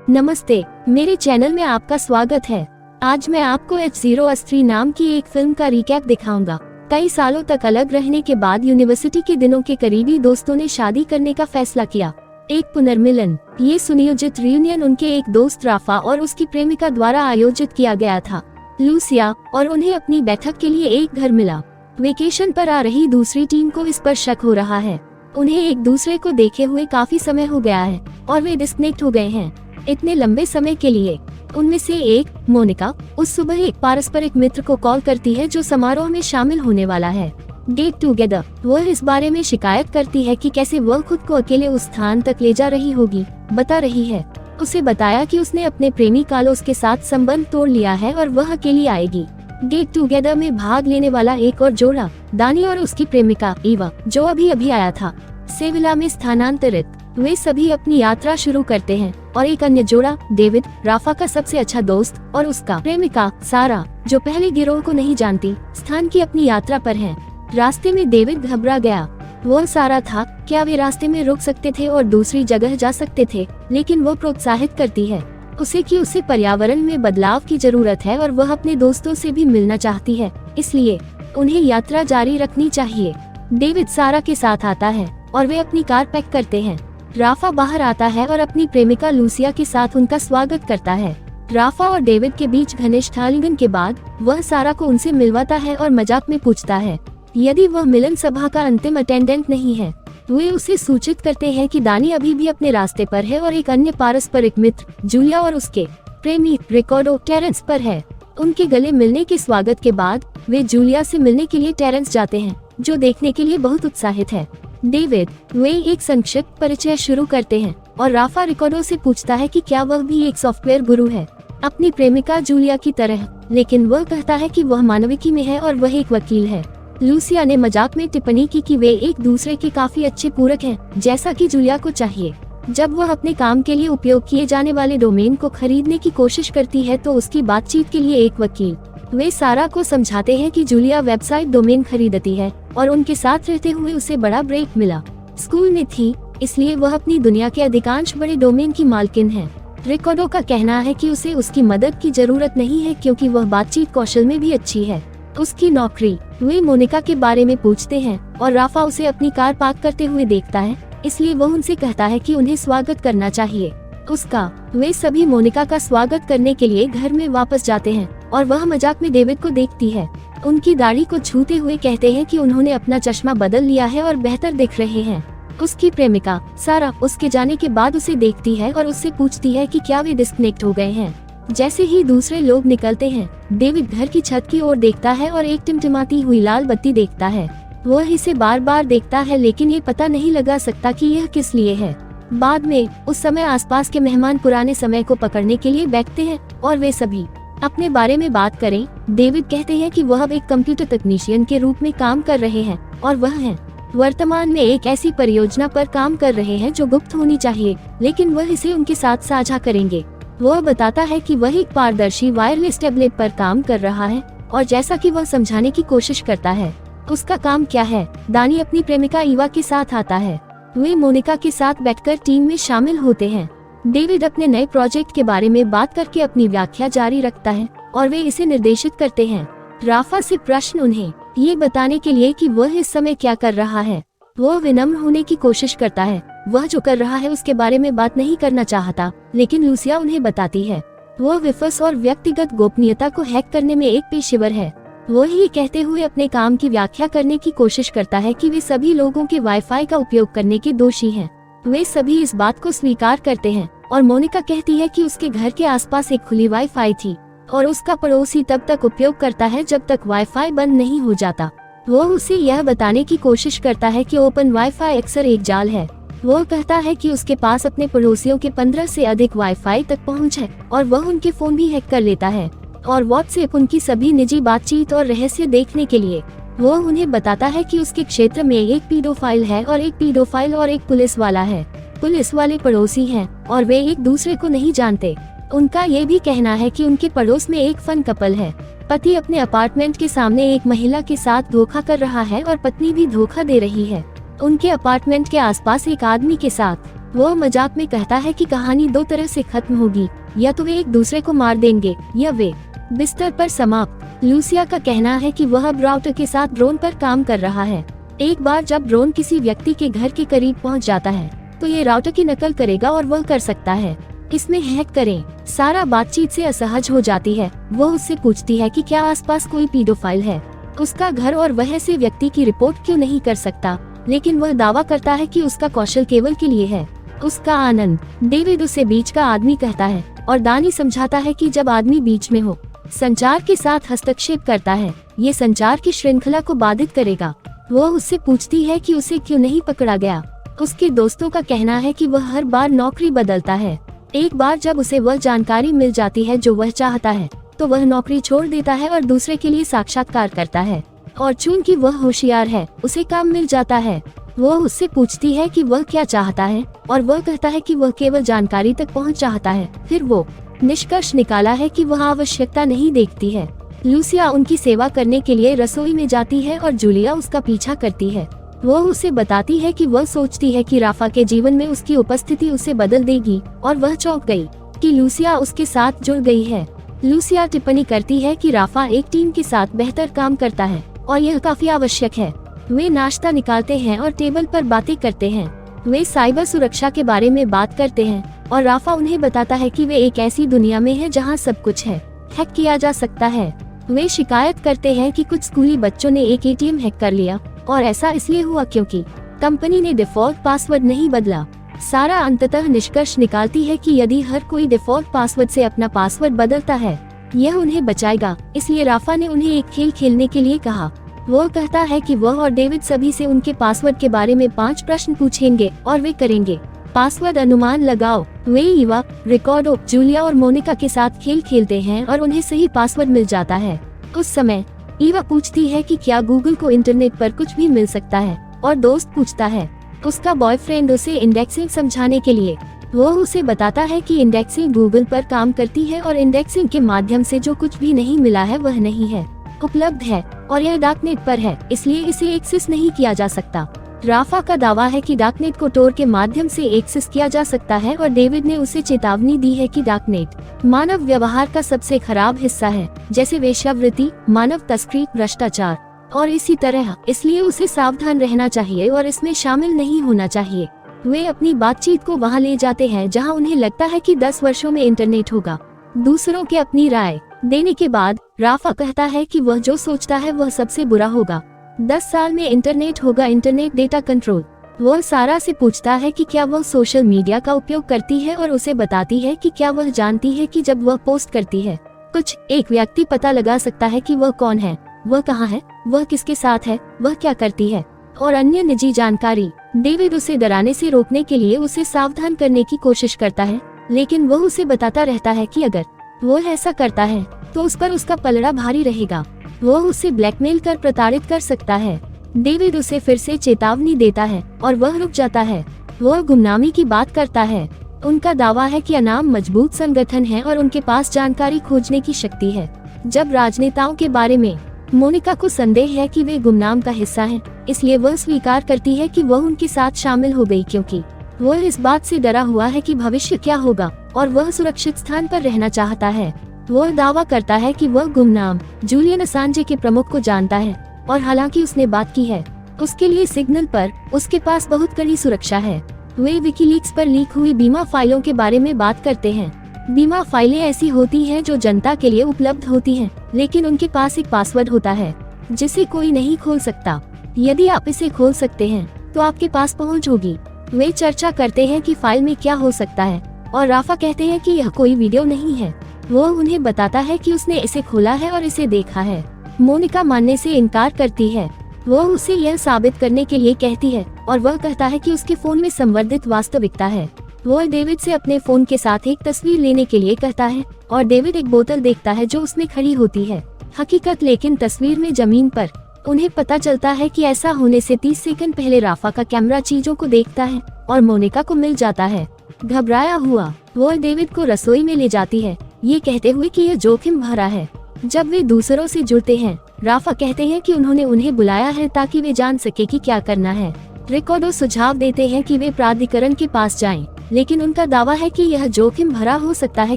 नमस्ते, मेरे चैनल में आपका स्वागत है। आज मैं आपको H0S3 नाम की एक फिल्म का रिकैप दिखाऊंगा। कई सालों तक अलग रहने के बाद यूनिवर्सिटी के दिनों के करीबी दोस्तों ने शादी करने का फैसला किया। एक पुनर्मिलन, ये सुनियोजित रियूनियन उनके एक दोस्त राफा और उसकी प्रेमिका द्वारा आयोजित किया गया था, लूसिया, और उन्हें अपनी बैठक के लिए एक घर मिला। वेकेशन पर आ रही दूसरी टीम को इस पर शक हो रहा है। उन्हें एक दूसरे को देखे हुए काफी समय हो गया है और वे डिस्कनेक्ट हो गए हैं इतने लंबे समय के लिए। उनमें से एक, मोनिका, उस सुबह एक पारस्परिक मित्र को कॉल करती है जो समारोह में शामिल होने वाला है, गेट टुगेदर। वह इस बारे में शिकायत करती है कि कैसे वह खुद को अकेले उस स्थान तक ले जा रही होगी। बता रही है उसे बताया कि उसने अपने प्रेमी कार्लोस के साथ संबंध तोड़ लिया है और वह अकेली आएगी। गेट टुगेदर में भाग लेने वाला एक और जोड़ा, दानी और उसकी प्रेमिका ईवा, जो अभी अभी आया था, सेविला में स्थानांतरित। वे सभी अपनी यात्रा शुरू करते हैं और एक अन्य जोड़ा, डेविड, राफा का सबसे अच्छा दोस्त, और उसका प्रेमिका सारा, जो पहले गिरोह को नहीं जानती, स्थान की अपनी यात्रा पर है। रास्ते में डेविड घबरा गया। वह सारा था, क्या वे रास्ते में रुक सकते थे और दूसरी जगह जा सकते थे, लेकिन वो प्रोत्साहित करती है उसे कि उसे पर्यावरण में बदलाव की जरूरत है और वह अपने दोस्तों से भी मिलना चाहती है, इसलिए उन्हें यात्रा जारी रखनी चाहिए। डेविड सारा के साथ आता है और वे अपनी कार पैक करते हैं। राफा बाहर आता है और अपनी प्रेमिका लूसिया के साथ उनका स्वागत करता है। राफा और डेविड के बीच घनिष्ठ आलिंगन के बाद वह सारा को उनसे मिलवाता है और मजाक में पूछता है यदि वह मिलन सभा का अंतिम अटेंडेंट नहीं है। वे उसे सूचित करते हैं कि दानी अभी भी अपने रास्ते पर है और एक अन्य पारस्परिक मित्र, जूलिया, और उसके प्रेमी रिकॉर्डो टेरेंस पर है। उनके गले मिलने के स्वागत के बाद वे जूलिया से मिलने के लिए टेरेंस जाते हैं, जो देखने के लिए बहुत उत्साहित है। डेविड, वे एक संक्षिप्त परिचय शुरू करते हैं और राफा रिकॉर्डो से पूछता है कि क्या वह भी एक सॉफ्टवेयर गुरु है, अपनी प्रेमिका जूलिया की तरह, लेकिन वह कहता है कि वह मानविकी में है और वह एक वकील है। लूसिया ने मजाक में टिप्पणी की कि वे एक दूसरे के काफी अच्छे पूरक हैं, जैसा कि जूलिया को चाहिए। जब वह अपने काम के लिए उपयोग किए जाने वाले डोमेन को खरीदने की कोशिश करती है तो उसकी बातचीत के लिए एक वकील। वे सारा को समझाते हैं कि जूलिया वेबसाइट डोमेन खरीदती है और उनके साथ रहते हुए उसे बड़ा ब्रेक मिला। स्कूल में थी, इसलिए वह अपनी दुनिया के अधिकांश बड़े डोमेन की मालकिन है। रिकॉर्डो का कहना है कि उसे उसकी मदद की जरूरत नहीं है क्योंकि वह बातचीत कौशल में भी अच्छी है। उसकी नौकरी, वे मोनिका के बारे में पूछते हैं और राफा उसे अपनी कार पार्क करते हुए देखता है, इसलिए वह उनसे कहता है कि उन्हें स्वागत करना चाहिए उसका। वे सभी मोनिका का स्वागत करने के लिए घर में वापस जाते हैं और वह मजाक में डेविड को देखती है। उनकी दाढ़ी को छूते हुए कहते हैं कि उन्होंने अपना चश्मा बदल लिया है और बेहतर दिख रहे हैं। उसकी प्रेमिका सारा उसके जाने के बाद उसे देखती है और उससे पूछती है कि क्या वे डिस्कनेक्ट हो गए हैं। जैसे ही दूसरे लोग निकलते हैं, डेविड घर की छत की ओर देखता है और एक टिमटिमाती हुई लाल बत्ती देखता है। वह इसे बार बार देखता है लेकिन ये पता नहीं लगा सकता कि यह किस लिए है। बाद में उस समय आसपास के मेहमान पुराने समय को पकड़ने के लिए बैठते हैं और वे सभी अपने बारे में बात करें। डेविड कहते हैं कि वह अब एक कंप्यूटर तकनीशियन के रूप में काम कर रहे हैं और वह है वर्तमान में एक ऐसी परियोजना पर काम कर रहे हैं जो गुप्त होनी चाहिए, लेकिन वह इसे उनके साथ साझा करेंगे। वह बताता है कि वह एक पारदर्शी वायरलेस टैबलेट पर काम कर रहा है और जैसा कि वह समझाने की कोशिश करता है उसका काम क्या है। दानी अपनी प्रेमिका ईवा के साथ आता है। वे मोनिका के साथ बैठकर टीम में शामिल होते हैं। डेविड अपने नए प्रोजेक्ट के बारे में बात करके अपनी व्याख्या जारी रखता है और वे इसे निर्देशित करते हैं। राफा से प्रश्न उन्हें ये बताने के लिए कि वह इस समय क्या कर रहा है। वह विनम्र होने की कोशिश करता है, वह जो कर रहा है उसके बारे में बात नहीं करना चाहता, लेकिन लूसिया उन्हें बताती है वह विफस और व्यक्तिगत गोपनीयता को हैक करने में एक पेशेवर है। वह ये कहते हुए अपने काम की व्याख्या करने की कोशिश करता है कि वे सभी लोगों के वाईफाई का उपयोग करने के दोषी हैं। वे सभी इस बात को स्वीकार करते हैं और मोनिका कहती है कि उसके घर के आसपास एक खुली वाईफाई थी और उसका पड़ोसी तब तक उपयोग करता है जब तक वाईफाई बंद नहीं हो जाता। वह उसे यह बताने की कोशिश करता है कि ओपन वाईफाई अक्सर एक जाल है। वह कहता है कि उसके पास अपने पड़ोसियों के 15 से अधिक वाईफाई तक पहुंच है और वह उनके फोन भी हैक कर लेता है और व्हाट्सएप उनकी सभी निजी बातचीत और रहस्य देखने के लिए। वह उन्हें बताता है कि उसके क्षेत्र में एक पीडोफाइल है और एक पीडोफाइल और एक पुलिस वाला है। पुलिस वाले पड़ोसी हैं और वे एक दूसरे को नहीं जानते। उनका ये भी कहना है कि उनके पड़ोस में एक फन कपल है। पति अपने अपार्टमेंट के सामने एक महिला के साथ धोखा कर रहा है और पत्नी भी धोखा दे रही है। उनके अपार्टमेंट के आसपास एक आदमी के साथ वो मजाक में कहता है कि कहानी दो तरह से खत्म होगी, या तो वे एक दूसरे को मार देंगे या वे बिस्तर पर समाप्त। लूसिया का कहना है कि वह अब राउटर के साथ ड्रोन पर काम कर रहा है। एक बार जब ड्रोन किसी व्यक्ति के घर के करीब पहुंच जाता है तो ये राउटर की नकल करेगा और वह कर सकता है इसमें हैक करें। सारा बातचीत से असहज हो जाती है। वो उससे पूछती है कि क्या आसपास कोई पीडोफाइल है, उसका घर और वह ऐसे व्यक्ति की रिपोर्ट क्यों नहीं कर सकता, लेकिन वह दावा करता है कि उसका कौशल केवल के लिए है उसका आनंद। डेविड उसे बीच का आदमी कहता है और दानी समझाता है कि जब आदमी बीच में हो, संचार के साथ हस्तक्षेप करता है, ये संचार की श्रृंखला को बाधित करेगा। वो उससे पूछती है कि उसे क्यों नहीं पकड़ा गया। उसके दोस्तों का कहना है कि वह हर बार नौकरी बदलता है। एक बार जब उसे वह जानकारी मिल जाती है जो वह चाहता है तो वह नौकरी छोड़ देता है और दूसरे के लिए साक्षात्कार करता है, और चूंकि वह होशियार है उसे काम मिल जाता है। वो उससे पूछती है कि वह क्या चाहता है और वह कहता है कि वह केवल जानकारी तक पहुंच चाहता है। फिर वो निष्कर्ष निकाला है कि वह आवश्यकता नहीं देखती है। लूसिया उनकी सेवा करने के लिए रसोई में जाती है और जूलिया उसका पीछा करती है। वो उसे बताती है कि वह सोचती है कि राफा के जीवन में उसकी उपस्थिति उसे बदल देगी, और वह चौंक गई कि लूसिया उसके साथ जुड़ गई है। लूसिया टिप्पणी करती है कि राफा एक टीम के साथ बेहतर काम करता है और यह काफी आवश्यक है। वे नाश्ता निकालते हैं और टेबल पर बातें करते हैं। वे साइबर सुरक्षा के बारे में बात करते हैं और राफा उन्हें बताता है कि वे एक ऐसी दुनिया में हैं जहां सब कुछ है हैक किया जा सकता है। वे शिकायत करते हैं कि कुछ स्कूली बच्चों ने एक एटीएम हैक कर लिया, और ऐसा इसलिए हुआ क्योंकि कंपनी ने डिफॉल्ट पासवर्ड नहीं बदला। सारा अंततः निष्कर्ष निकालती है कि यदि हर कोई डिफॉल्ट पासवर्ड से अपना पासवर्ड बदलता है, यह उन्हें बचाएगा। इसलिए राफा ने उन्हें एक खेल खेलने के लिए कहा। वो कहता है कि वह और डेविड सभी से उनके पासवर्ड के बारे में 5 प्रश्न पूछेंगे और वे करेंगे पासवर्ड अनुमान लगाओ। वे ईवा, रिकॉर्डो, जूलिया और मोनिका के साथ खेल खेलते हैं और उन्हें सही पासवर्ड मिल जाता है। उस समय ईवा पूछती है कि क्या गूगल को इंटरनेट पर कुछ भी मिल सकता है, और दोस्त पूछता है उसका बॉयफ्रेंड उसे इंडेक्सिंग समझाने के लिए। वो उसे बताता है कि इंडेक्सिंग गूगल पर काम करती है और इंडेक्सिंग के माध्यम से जो कुछ भी नहीं मिला है वह नहीं है उपलब्ध है, और यह डार्कनेट पर है, इसलिए इसे एक्सेस नहीं किया जा सकता। राफा का दावा है कि डार्कनेट को टोर के माध्यम से एक्सेस किया जा सकता है, और डेविड ने उसे चेतावनी दी है कि डार्कनेट मानव व्यवहार का सबसे खराब हिस्सा है, जैसे वेश्यावृत्ति, मानव तस्करी, भ्रष्टाचार और इसी तरह, इसलिए उसे सावधान रहना चाहिए और इसमें शामिल नहीं होना चाहिए। वे अपनी बातचीत को वहां ले जाते हैं जहां उन्हें लगता है कि 10 वर्षों में इंटरनेट होगा। दूसरों के अपनी राय देने के बाद राफा कहता है कि वह जो सोचता है वह सबसे बुरा होगा। 10 साल में इंटरनेट होगा, इंटरनेट डेटा कंट्रोल। वह सारा से पूछता है कि क्या वह सोशल मीडिया का उपयोग करती है और उसे बताती है कि क्या वह जानती है कि जब वह पोस्ट करती है कुछ, एक व्यक्ति पता लगा सकता है कि वह कौन है, वह कहाँ है, वह किसके साथ है, वह क्या करती है, और अन्य निजी जानकारी। डेविड उसे डराने से रोकने के लिए उसे सावधान करने की कोशिश करता है, लेकिन वह उसे बताता रहता है कि अगर वो ऐसा करता है तो उस पर उसका पलड़ा भारी रहेगा। वो उसे ब्लैकमेल कर प्रताड़ित कर सकता है। डेविड उसे फिर से चेतावनी देता है और वह रुक जाता है। वह गुमनामी की बात करता है। उनका दावा है कि अनाम मजबूत संगठन है और उनके पास जानकारी खोजने की शक्ति है। जब राजनेताओं के बारे में मोनिका को संदेह है कि वे गुमनाम का हिस्सा हैं, इसलिए वह स्वीकार करती है कि वह उनके साथ शामिल हो गई क्योंकि वह इस बात से डरा हुआ है कि भविष्य क्या होगा और वह सुरक्षित स्थान पर रहना चाहता है। वह दावा करता है कि वह गुमनाम जूलियन असांजे के प्रमुख को जानता है, और हालांकि उसने बात की है उसके लिए सिग्नल पर उसके पास बहुत कड़ी सुरक्षा है। वे विकीलीक्स पर लीक हुई बीमा फाइलों के बारे में बात करते हैं। बीमा फाइलें ऐसी होती हैं जो जनता के लिए उपलब्ध होती हैं, लेकिन उनके पास एक पासवर्ड होता है जिसे कोई नहीं खोल सकता। यदि आप इसे खोल सकते हैं तो आपके पास पहुंच होगी। वे चर्चा करते हैं कि फाइल में क्या हो सकता है, और राफा कहते हैं कि यह कोई वीडियो नहीं है। वो उन्हें बताता है कि उसने इसे खोला है और इसे देखा है। मोनिका मानने से इनकार करती है। वो उसे यह साबित करने के लिए कहती है, और वह कहता है कि उसके फोन में संवर्धित वास्तविकता है। वो डेविड से अपने फोन के साथ एक तस्वीर लेने के लिए कहता है, और डेविड एक बोतल देखता है जो उसमें खड़ी होती है हकीकत, लेकिन तस्वीर में जमीन पर। उन्हें पता चलता है कि ऐसा होने से 30 सेकंड पहले राफा का कैमरा चीजों को देखता है और मोनिका को मिल जाता है। घबराया हुआ वो डेविड को रसोई में ले जाती है, ये कहते हुए कि यह जोखिम भरा है। जब वे दूसरों से जुड़ते हैं, राफा कहते हैं कि उन्होंने उन्हें बुलाया है ताकि वे जान सके कि क्या करना है, रिकॉर्डो सुझाव देते हैं कि वे प्राधिकरण के पास जाएं, लेकिन उनका दावा है कि यह जोखिम भरा हो सकता है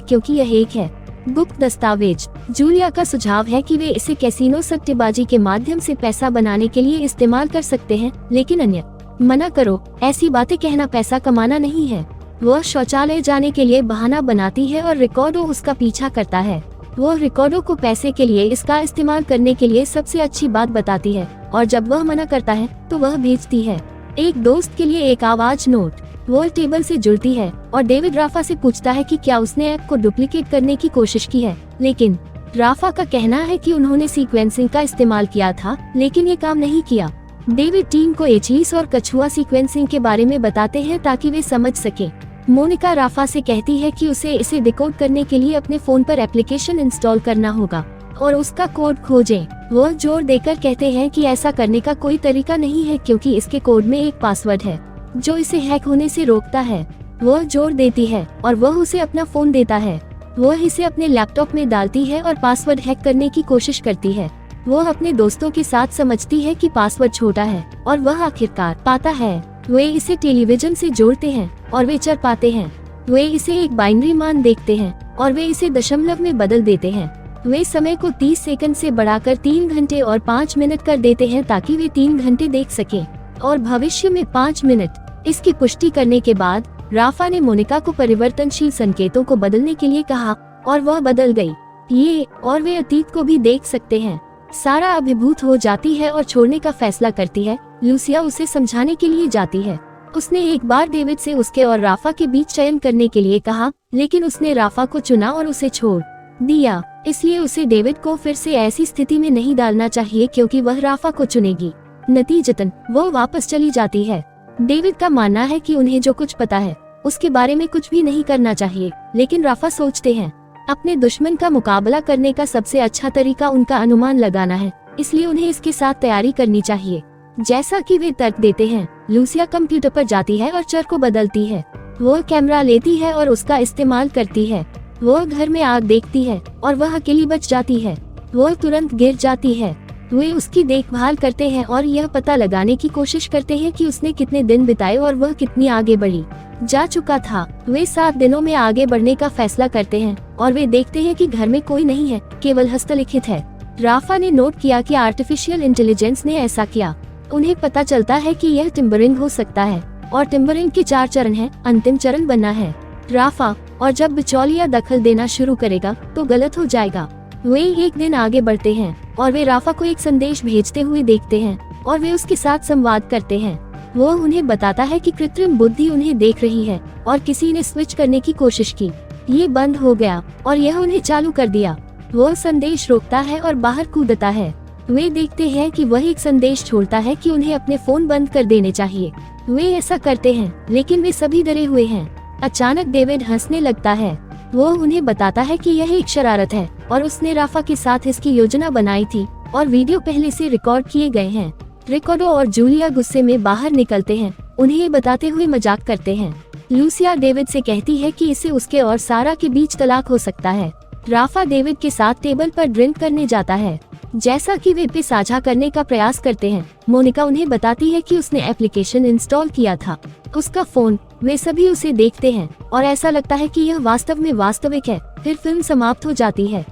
क्योंकि यह एक है गुप्त दस्तावेज। जूलिया का सुझाव है कि वे इसे कैसीनो सट्टेबाजी के माध्यम से पैसा बनाने के लिए इस्तेमाल कर सकते हैं, लेकिन अन्य मना करो, ऐसी बातें कहना पैसा कमाना नहीं है। वह शौचालय जाने के लिए बहाना बनाती है और रिकॉर्डो उसका पीछा करता है। वह रिकॉर्डो को पैसे के लिए इसका इस्तेमाल करने के लिए सबसे अच्छी बात बताती है, और जब वह मना करता है तो वह भेजती है एक दोस्त के लिए एक आवाज नोट। वह टेबल से जुड़ती है और डेविड राफा से पूछता है कि क्या उसने ऐप को डुप्लीकेट करने की कोशिश की है, लेकिन राफा का कहना है कि उन्होंने सीक्वेंसिंग का इस्तेमाल किया था, लेकिन ये काम नहीं किया। डेविड टीम को एचलीस और कछुआ सीक्वेंसिंग के बारे में बताते हैं ताकि वे समझ सके। मोनिका राफा से कहती है कि उसे इसे डिकोड करने के लिए अपने फोन पर एप्लीकेशन इंस्टॉल करना होगा और उसका कोड खोजें। वह जोर देकर कहते हैं कि ऐसा करने का कोई तरीका नहीं है क्योंकि इसके कोड में एक पासवर्ड है जो इसे हैक होने से रोकता है। वह जोर देती है और वह उसे अपना फोन देता है। वह इसे अपने लैपटॉप में डालती है और पासवर्ड हैक करने की कोशिश करती है। वह अपने दोस्तों के साथ समझती है कि पासवर्ड छोटा है और वह आखिरकार पाता है। वे इसे टेलीविजन से जोड़ते हैं और वे चर पाते हैं। वे इसे एक बाइनरी मान देखते हैं और वे इसे दशमलव में बदल देते हैं। वे समय को 30 सेकंड से बढ़ाकर 3 घंटे और 5 मिनट कर देते हैं ताकि वे 3 घंटे देख सकें और भविष्य में 5 मिनट। इसकी पुष्टि करने के बाद राफा ने मोनिका को परिवर्तनशील संकेतों को बदलने के लिए कहा और वह बदल गई। ये और वे अतीत को भी देख सकते हैं। सारा अभिभूत हो जाती है और छोड़ने का फैसला करती है। लूसिया उसे समझाने के लिए जाती है। उसने एक बार डेविड से उसके और राफा के बीच चयन करने के लिए कहा, लेकिन उसने राफा को चुना और उसे छोड़ दिया। इसलिए उसे डेविड को फिर से ऐसी स्थिति में नहीं डालना चाहिए क्योंकि वह राफा को चुनेगी। नतीजतन वो वापस चली जाती है। डेविड का मानना है कि उन्हें जो कुछ पता है उसके बारे में कुछ भी नहीं करना चाहिए, लेकिन राफा सोचते हैं अपने दुश्मन का मुकाबला करने का सबसे अच्छा तरीका उनका अनुमान लगाना है, इसलिए उन्हें इसके साथ तैयारी करनी चाहिए। जैसा कि वे तर्क देते हैं, लूसिया कंप्यूटर पर जाती है और चर को बदलती है। वह कैमरा लेती है और उसका इस्तेमाल करती है। वह घर में आग देखती है और वह अकेली बच जाती है। वह तुरंत गिर जाती है। वे उसकी देखभाल करते हैं और यह पता लगाने की कोशिश करते हैं कि उसने कितने दिन बिताए और वह कितनी आगे बढ़ी जा चुका था। वे 7 दिनों में आगे बढ़ने का फैसला करते हैं और वे देखते हैं कि घर में कोई नहीं है, केवल हस्तलिखित है। राफा ने नोट किया कि आर्टिफिशियल इंटेलिजेंस ने ऐसा किया। उन्हें पता चलता है कि यह टिम्बरिंग हो सकता है और टिम्बरिंग के 4 चरण हैं। अंतिम चरण बनना है राफा, और जब बिचौलिया दखल देना शुरू करेगा तो गलत हो जाएगा। वे एक दिन आगे बढ़ते हैं और वे राफा को एक संदेश भेजते हुए देखते हैं और वे उसके साथ संवाद करते हैं। वो उन्हें बताता है कि कृत्रिम बुद्धि उन्हें देख रही है और किसी ने स्विच करने की कोशिश की। ये बंद हो गया और यह उन्हें चालू कर दिया। वो संदेश रोकता है और बाहर कूदता है। वे देखते हैं कि वह एक संदेश छोड़ता है कि उन्हें अपने फोन बंद कर देने चाहिए। वे ऐसा करते हैं, लेकिन वे सभी डरे हुए हैं। अचानक डेविड हंसने लगता है। वो उन्हें बताता है कि यह एक शरारत है और उसने राफा के साथ इसकी योजना बनाई थी और वीडियो पहले से रिकॉर्ड किए गए हैं। रिकॉर्डो और जूलिया गुस्से में बाहर निकलते हैं, उन्हें ये बताते हुए मजाक करते हैं। लूसिया डेविड से कहती है कि इससे उसके और सारा के बीच तलाक हो सकता है। राफा डेविड के साथ टेबल पर ड्रिंक करने जाता है। जैसा कि वे पे साझा करने का प्रयास करते हैं, मोनिका उन्हें बताती है कि उसने एप्लीकेशन इंस्टॉल किया था। उसका फोन, वे सभी उसे देखते हैं और ऐसा लगता है कि यह वास्तव में वास्तविक है। फिर फिल्म समाप्त हो जाती है।